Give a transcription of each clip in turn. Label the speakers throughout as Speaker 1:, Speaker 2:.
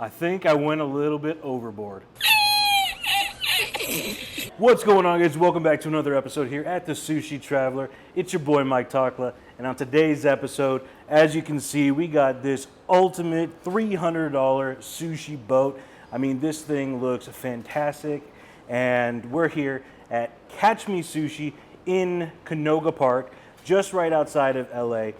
Speaker 1: I think I went a little bit overboard. What's going on, guys? Welcome back to another episode here at the Sushi Traveler. It's your boy Mike Takla, and on today's episode, as you can see, we got this ultimate $300 sushi boat. I mean, this thing looks fantastic, and we're here at Catch Me Sushi in Canoga Park, just right outside of LA,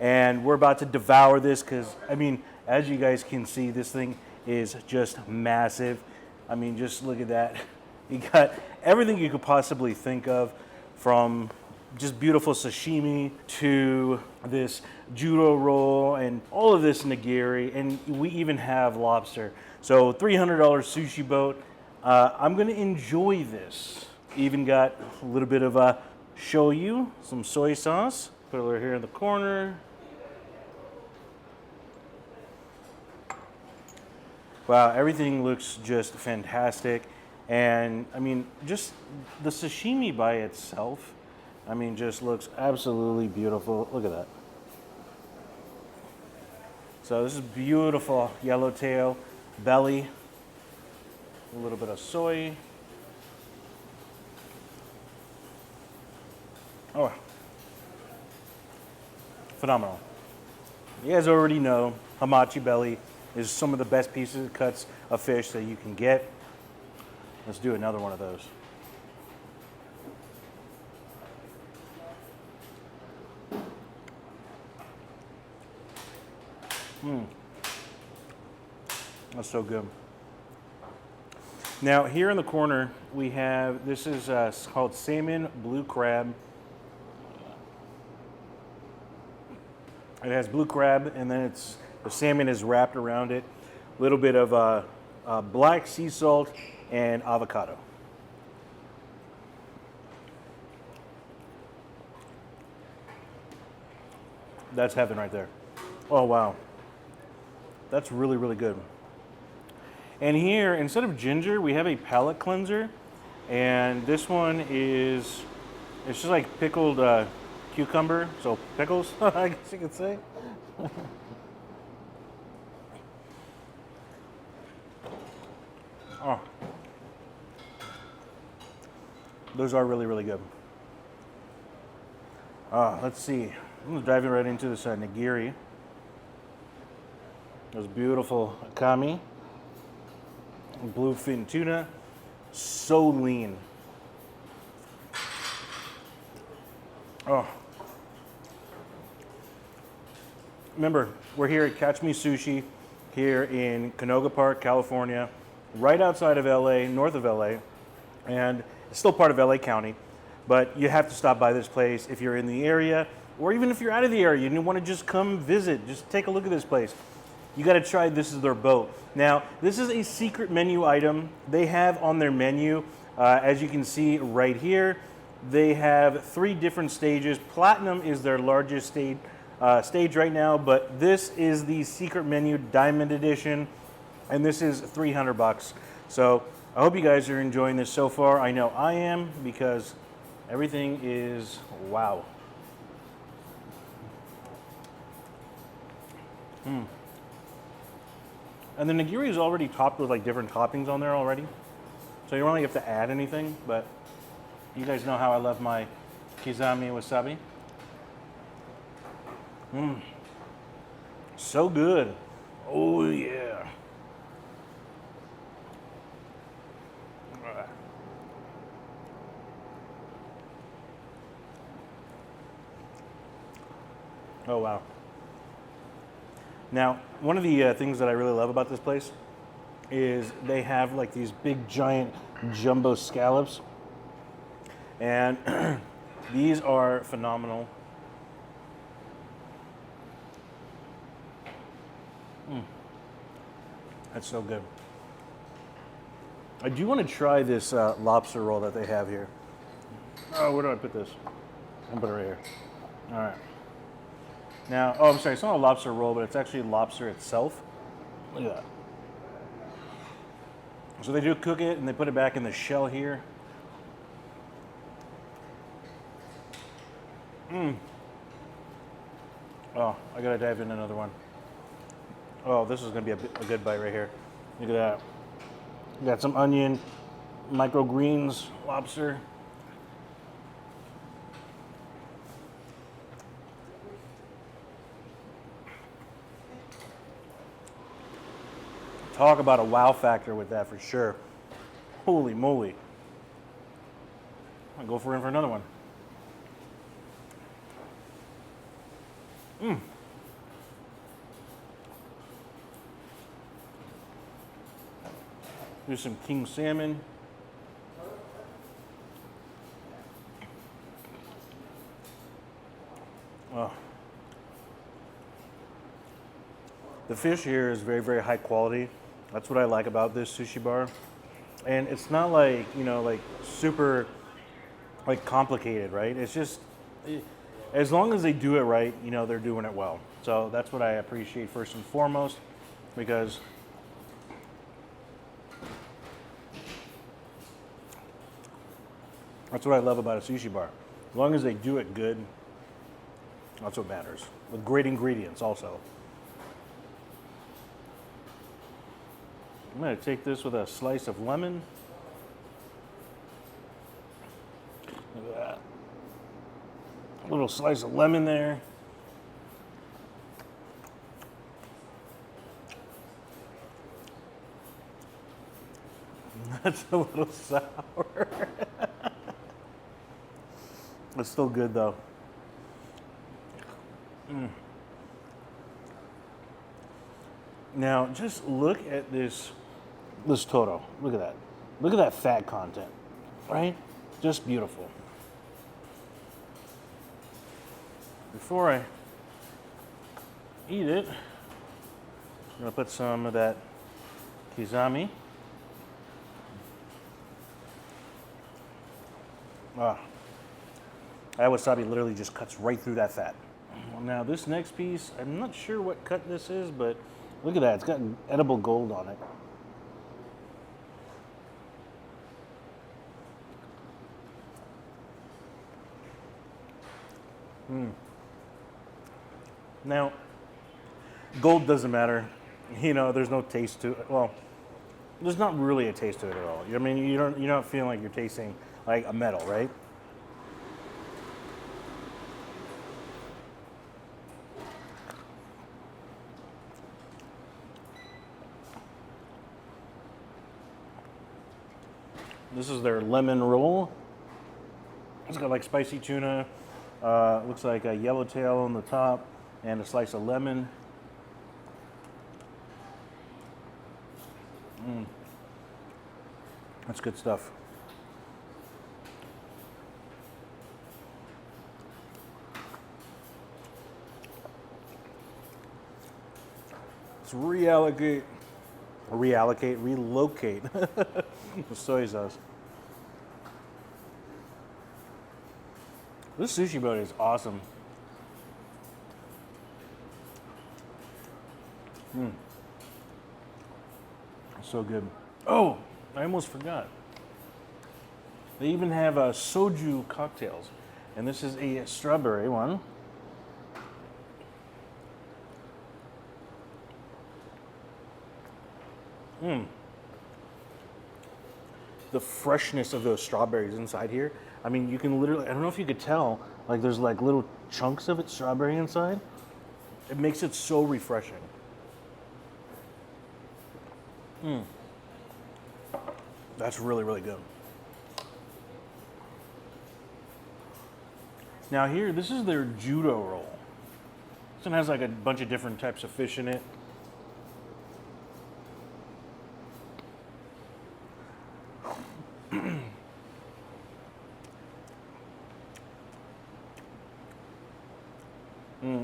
Speaker 1: and we're about to devour this because, I mean, as you guys can see, this thing is just massive. I mean, just look at that. You got everything you could possibly think of, from just beautiful sashimi to this judo roll and all of this nigiri, and we even have lobster. So $300 sushi boat. I'm gonna enjoy this. Even got a little bit of a shoyu, some soy sauce. Put it over here in the corner. Wow, everything looks just fantastic. And I mean, just the sashimi by itself, I mean, just looks absolutely beautiful. Look at that. So this is beautiful yellowtail belly, a little bit of soy. Oh, phenomenal. You guys already know hamachi belly is some of the best pieces of cuts of fish that you can get. Let's do another one of those. That's so good. Now here in the corner we have, this is called salmon blue crab. It has blue crab, and then the salmon is wrapped around it. A little bit of black sea salt and avocado. That's heaven right there. Oh wow, that's really, really good. And here, instead of ginger, we have a palate cleanser, and this one is, it's just like pickled cucumber, so pickles, I guess you could say. Oh, those are really, really good. Let's see. I'm gonna dive right into this nigiri. Those beautiful akami, bluefin tuna, so lean. Oh. Remember, we're here at Catch Me Sushi here in Canoga Park, California, right outside of LA, north of LA, and it's still part of LA County, but you have to stop by this place if you're in the area, or even if you're out of the area and you want to just come visit, just take a look at this place. You got to try, this is their boat. Now, this is a secret menu item they have on their menu. As you can see right here, they have 3 different stages. Platinum is their largest stage right now, but this is the secret menu Diamond Edition, and this is $300. So I hope you guys are enjoying this so far. I know I am, because everything is wow. And the nigiri is already topped with like different toppings on there already, so you don't really have to add anything. But you guys know how I love my kizami wasabi. So good. Oh yeah. Oh wow. Now, one of the things that I really love about this place is they have like these big giant jumbo scallops, and these are phenomenal. That's so good. I do want to try this lobster roll that they have here. Oh, where do I put this? I'll put it right here. All right. Now, oh, I'm sorry, it's not a lobster roll, but it's actually lobster itself. Look at that. So they do cook it, and they put it back in the shell here. Oh, I gotta dive in another one. Oh, this is gonna be a good bite right here. Look at that. Got some onion, microgreens, lobster. Talk about a wow factor with that for sure. Holy moly. I'll go for another one. Do some king salmon. Oh. The fish here is very, very high quality. That's what I like about this sushi bar. And it's not like, you know, like super like complicated, right? It's just, as long as they do it right, you know, they're doing it well. So that's what I appreciate first and foremost, because that's what I love about a sushi bar. As long as they do it good, that's what matters. With great ingredients also. I'm gonna take this with a slice of lemon. Look at that. A little slice of lemon there. That's a little sour. It's still good though. Now, just look at this Toro. Look at that. Look at that fat content, right? Just beautiful. Before I eat it, I'm gonna put some of that kizami. Ah, that wasabi literally just cuts right through that fat. Well, now this next piece, I'm not sure what cut this is, but look at that, it's got edible gold on it. Now, gold doesn't matter. You know, there's no taste to it. Well, there's not really a taste to it at all. I mean, you're not feeling like you're tasting like a metal, right? This is their lemon roll. It's got like spicy tuna, looks like a yellowtail on the top, and a slice of lemon. That's good stuff. Let's relocate the soy sauce. This sushi boat is awesome. So good. Oh, I almost forgot. They even have soju cocktails, and this is a strawberry one. The freshness of those strawberries inside here. I mean, you can literally, I don't know if you could tell, like there's like little chunks of it strawberry inside. It makes it so refreshing. That's really, really good. Now here, this is their judo roll. This one has like a bunch of different types of fish in it.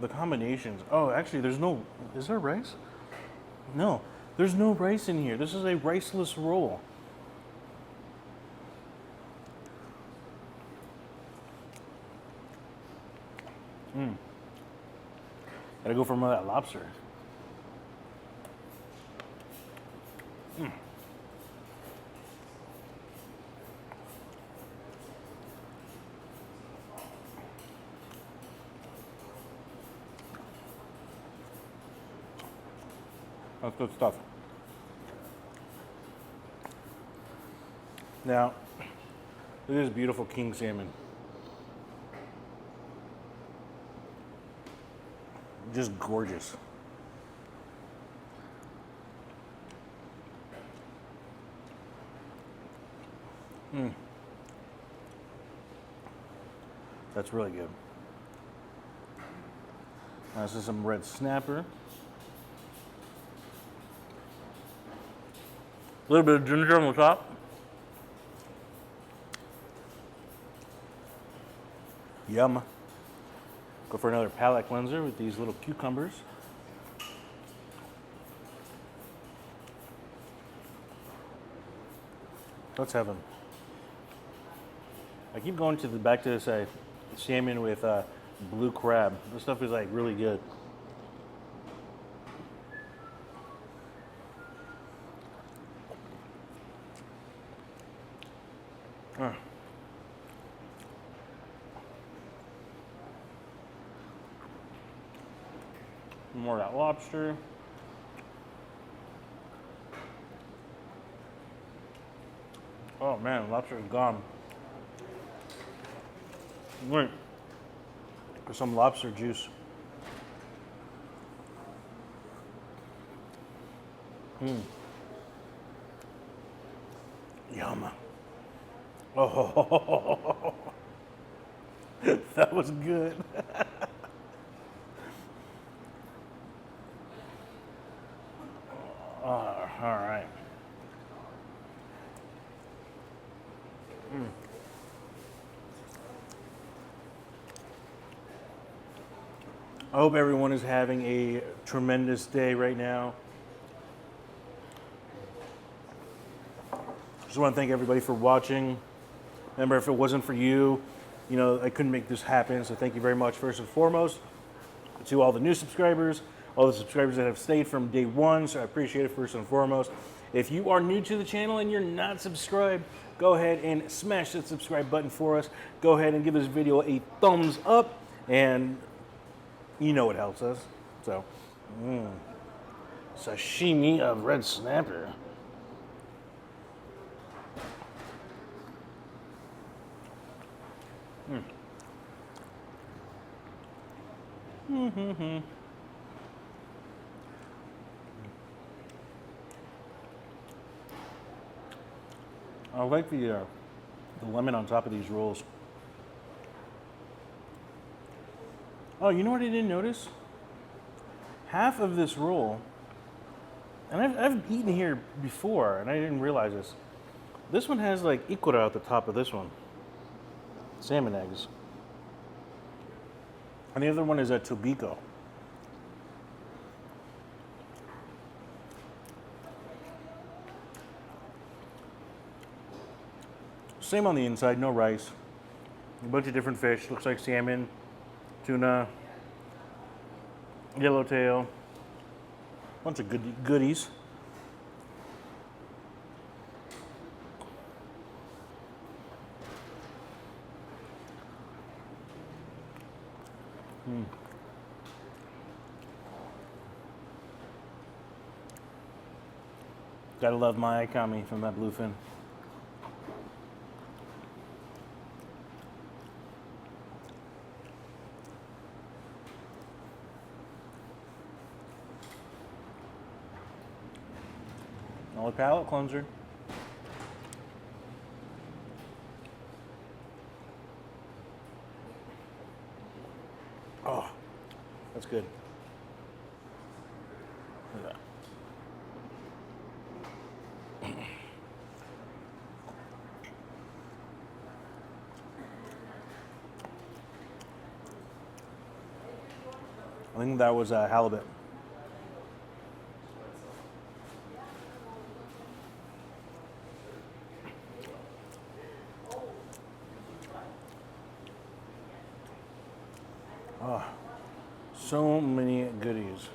Speaker 1: The combinations. Oh, actually, there's no, is there rice? No, there's no rice in here. This is a riceless roll. Gotta go for more of that lobster. That's good stuff. Now, look at this beautiful king salmon. Just gorgeous. That's really good. Now, this is some red snapper. A little bit of ginger on the top. Yum. Go for another palate cleanser with these little cucumbers. Let's have them. I keep going to the back to this salmon with blue crab. This stuff is like really good. More of that lobster. Oh man, lobster is gone. Wait for some lobster juice. Yum. Oh, that was good. All right. I hope everyone is having a tremendous day right now. Just want to thank everybody for watching. Remember, if it wasn't for you, you know, I couldn't make this happen. So thank you very much, first and foremost, to all the new subscribers, all the subscribers that have stayed from day one. So I appreciate it, first and foremost. If you are new to the channel and you're not subscribed, go ahead and smash that subscribe button for us. Go ahead and give this video a thumbs up, and you know it helps us. So, sashimi of red snapper. I like the lemon on top of these rolls. Oh, you know what I didn't notice? Half of this roll, and I've eaten here before, and I didn't realize this. This one has like ikura at the top of this one. Salmon eggs. And the other one is a tobiko. Same on the inside, no rice. A bunch of different fish. Looks like salmon, tuna, yellowtail, bunch of goodies. Gotta love my ikami from that bluefin. Another palate cleanser. Oh, that's good. Look at that. I think that was halibut. Oh, so many goodies.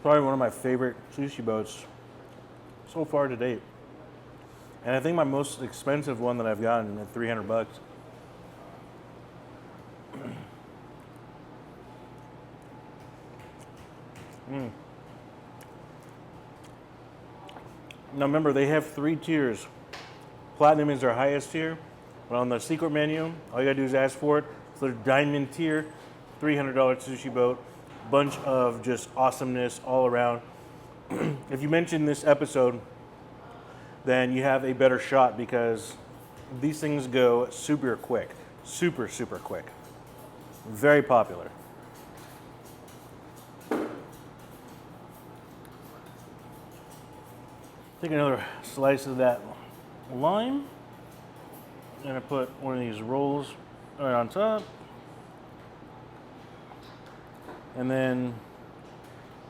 Speaker 1: Probably one of my favorite sushi boats so far to date. And I think my most expensive one that I've gotten at 300 bucks. Now remember, they have 3 tiers. Platinum is their highest tier, but on the secret menu, all you gotta do is ask for it. So their diamond tier, $300 sushi boat, bunch of just awesomeness all around. If you mention this episode, then you have a better shot because these things go super quick, super quick. Very popular. Take another slice of that lime, and I put one of these rolls right on top, and then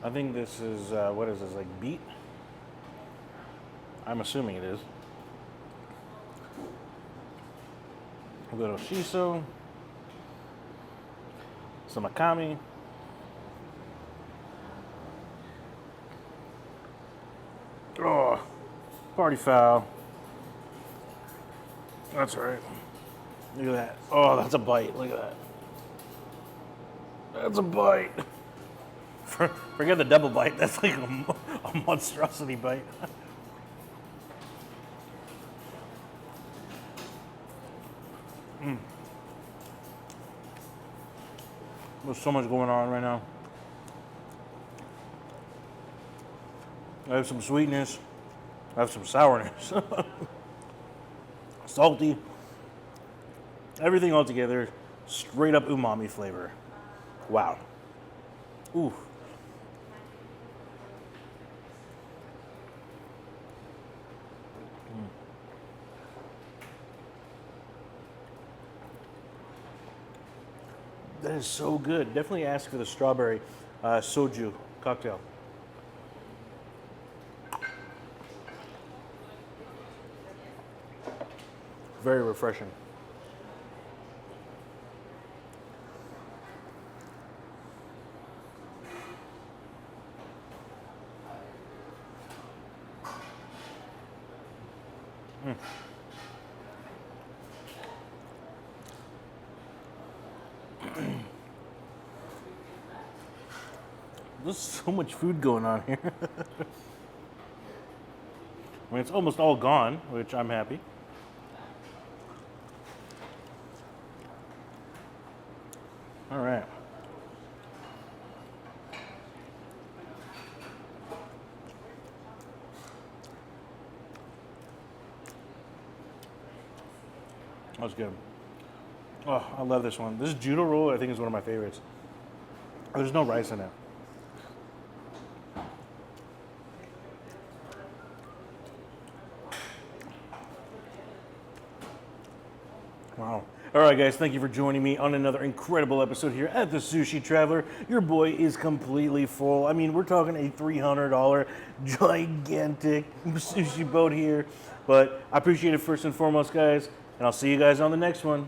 Speaker 1: I think this is what is this, like beet? I'm assuming it is. A little shiso, some akami, oh, party foul. That's right. Look at that. Oh, that's a bite. Look at that. That's a bite. Forget the double bite. That's like a monstrosity bite. There's so much going on right now. I have some sweetness. I have some sourness. Salty. Everything all together. Straight up umami flavor. Wow. Ooh. That is so good. Definitely ask for the strawberry soju cocktail. Very refreshing. There's so much food going on here. I mean, it's almost all gone, which I'm happy. All right. That's good. Oh, I love this one. This judo roll, I think, is one of my favorites. There's no rice in it. Wow. All right, guys, thank you for joining me on another incredible episode here at the Sushi Traveler. Your boy is completely full. I mean, we're talking a $300 gigantic sushi boat here. But I appreciate it first and foremost, guys, and I'll see you guys on the next one.